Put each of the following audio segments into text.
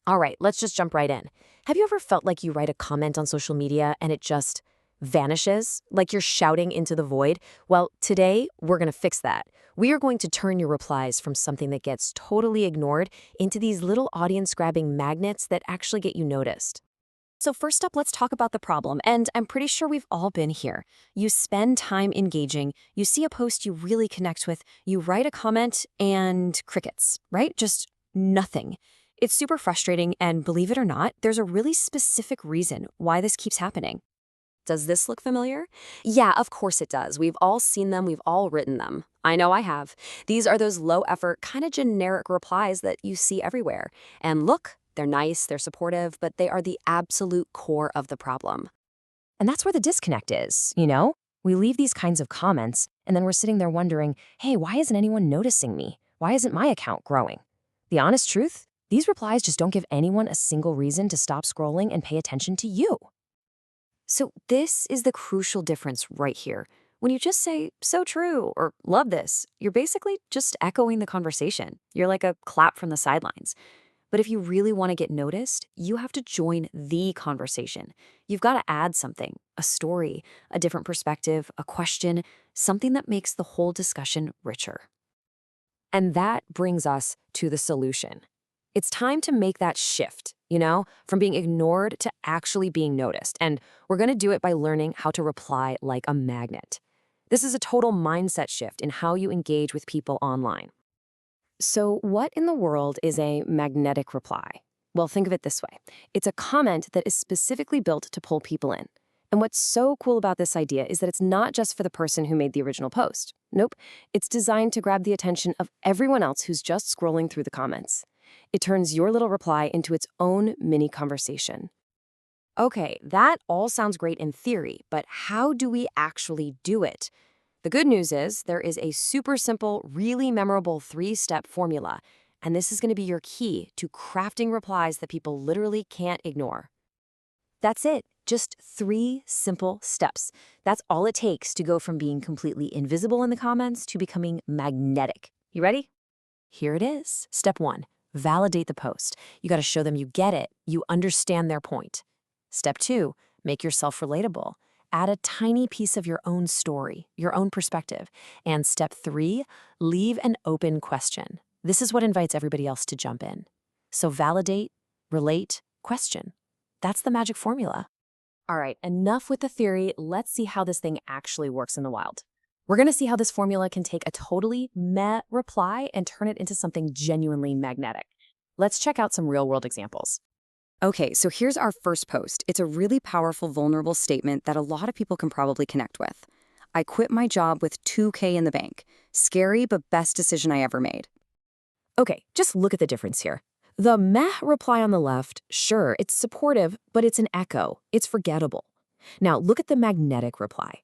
All right, let's just jump right in. Have you ever felt like you write a comment on social media and it just vanishes, like you're shouting into the void? Well, today we're going to fix that. We are going to turn your replies from something that gets totally ignored into these little audience-grabbing magnets that actually get you noticed. So first up, let's talk about the problem, and I'm pretty sure we've all been here. You spend time engaging, you see a post you really connect with, you write a comment, and crickets, right? Just nothing. It's super frustrating, and believe it or not, there's a really specific reason why this keeps happening. Does this look familiar? Yeah, of course it does. We've all seen them, we've all written them. I know I have. These are those low-effort, kind of generic replies that you see everywhere. And look, they're nice, they're supportive, but they are the absolute core of the problem. And that's where the disconnect is, you know? We leave these kinds of comments, and then we're sitting there wondering, hey, why isn't anyone noticing me? Why isn't my account growing? The honest truth? These replies just don't give anyone a single reason to stop scrolling and pay attention to you. So this is the crucial difference right here. When you just say, so true, or love this, you're basically just echoing the conversation. You're like a clap from the sidelines. But if you really want to get noticed, you have to join the conversation. You've got to add something, a story, a different perspective, a question, something that makes the whole discussion richer. And that brings us to the solution. It's time to make that shift, from being ignored to actually being noticed. And we're going to do it by learning how to reply like a magnet. This is a total mindset shift in how you engage with people online. So what in the world is a magnetic reply? Well, think of it this way. It's a comment that is specifically built to pull people in. And what's so cool about this idea is that it's not just for the person who made the original post. Nope, it's designed to grab the attention of everyone else who's just scrolling through the comments. It turns your little reply into its own mini conversation. Okay, that all sounds great in theory, but how do we actually do it? The good news is there is a super simple, really memorable 3-step formula, and this is going to be your key to crafting replies that people literally can't ignore. That's it, just 3 simple steps. That's all it takes to go from being completely invisible in the comments to becoming magnetic. You ready? Here it is. Step 1, validate the post. You got to show them you get it, you understand their point. Step 2, make yourself relatable. Add a tiny piece of your own story, your own perspective. And step 3, leave an open question. This is what invites everybody else to jump in. So validate, relate, question. That's the magic formula. All right, enough with the theory. Let's see how this thing actually works in the wild. We're going to see how this formula can take a totally meh reply and turn it into something genuinely magnetic. Let's check out some real-world examples. Okay, so here's our first post. It's a really powerful, vulnerable statement that a lot of people can probably connect with. I quit my job with $2K in the bank. Scary, but best decision I ever made. Okay, just look at the difference here. The meh reply on the left, sure, it's supportive, but it's an echo. It's forgettable. Now, look at the magnetic reply.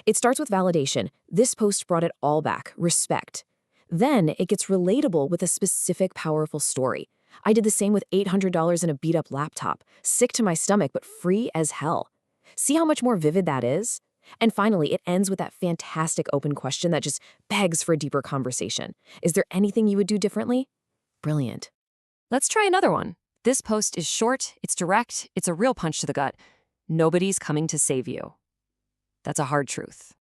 It starts with validation. This post brought it all back, respect. Then it gets relatable with a specific powerful story. I did the same with $800 in a beat-up laptop, sick to my stomach, but free as hell. See how much more vivid that is? And finally, it ends with that fantastic open question that just begs for a deeper conversation. Is there anything you would do differently? Brilliant. Let's try another one. This post is short, it's direct, it's a real punch to the gut. Nobody's coming to save you. That's a hard truth.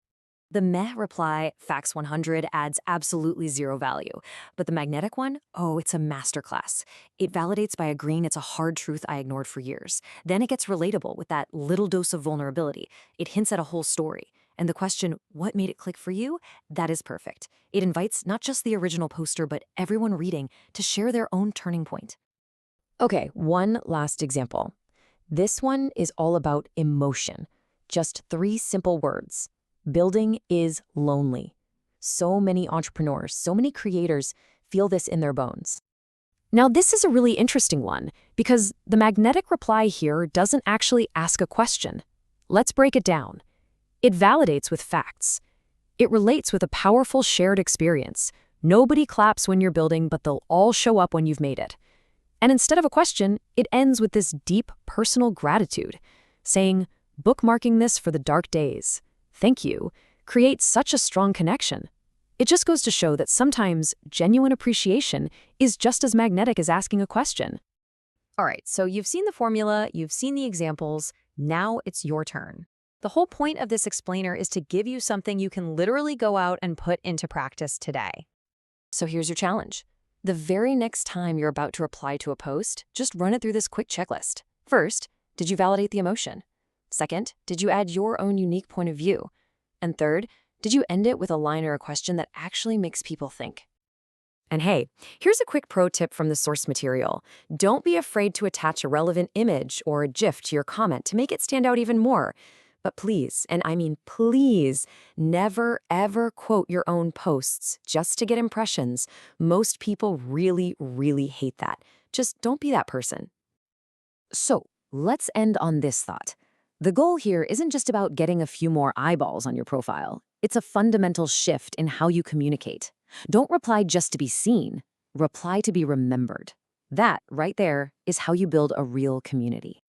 The meh reply, facts 100, adds absolutely zero value. But the magnetic one, oh, it's a masterclass. It validates by agreeing it's a hard truth I ignored for years. Then it gets relatable with that little dose of vulnerability. It hints at a whole story. And the question, what made it click for you? That is perfect. It invites not just the original poster, but everyone reading to share their own turning point. Okay, one last example. This one is all about emotion. Just 3 simple words. Building is lonely. So many entrepreneurs, so many creators feel this in their bones. Now, this is a really interesting one because the magnetic reply here doesn't actually ask a question. Let's break it down. It validates with facts. It relates with a powerful shared experience. Nobody claps when you're building, but they'll all show up when you've made it. And instead of a question, it ends with this deep personal gratitude, saying, bookmarking this for the dark days. Thank you, creates such a strong connection. It just goes to show that sometimes genuine appreciation is just as magnetic as asking a question. All right, so you've seen the formula, you've seen the examples, now it's your turn. The whole point of this explainer is to give you something you can literally go out and put into practice today. So here's your challenge. The very next time you're about to reply to a post, just run it through this quick checklist. First, did you validate the emotion? Second, did you add your own unique point of view? And third, did you end it with a line or a question that actually makes people think? And hey, here's a quick pro tip from the source material. Don't be afraid to attach a relevant image or a GIF to your comment to make it stand out even more. But please, and I mean please, never ever quote your own posts just to get impressions. Most people really, really hate that. Just don't be that person. So let's end on this thought. The goal here isn't just about getting a few more eyeballs on your profile. It's a fundamental shift in how you communicate. Don't reply just to be seen. Reply to be remembered. That, right there, is how you build a real community.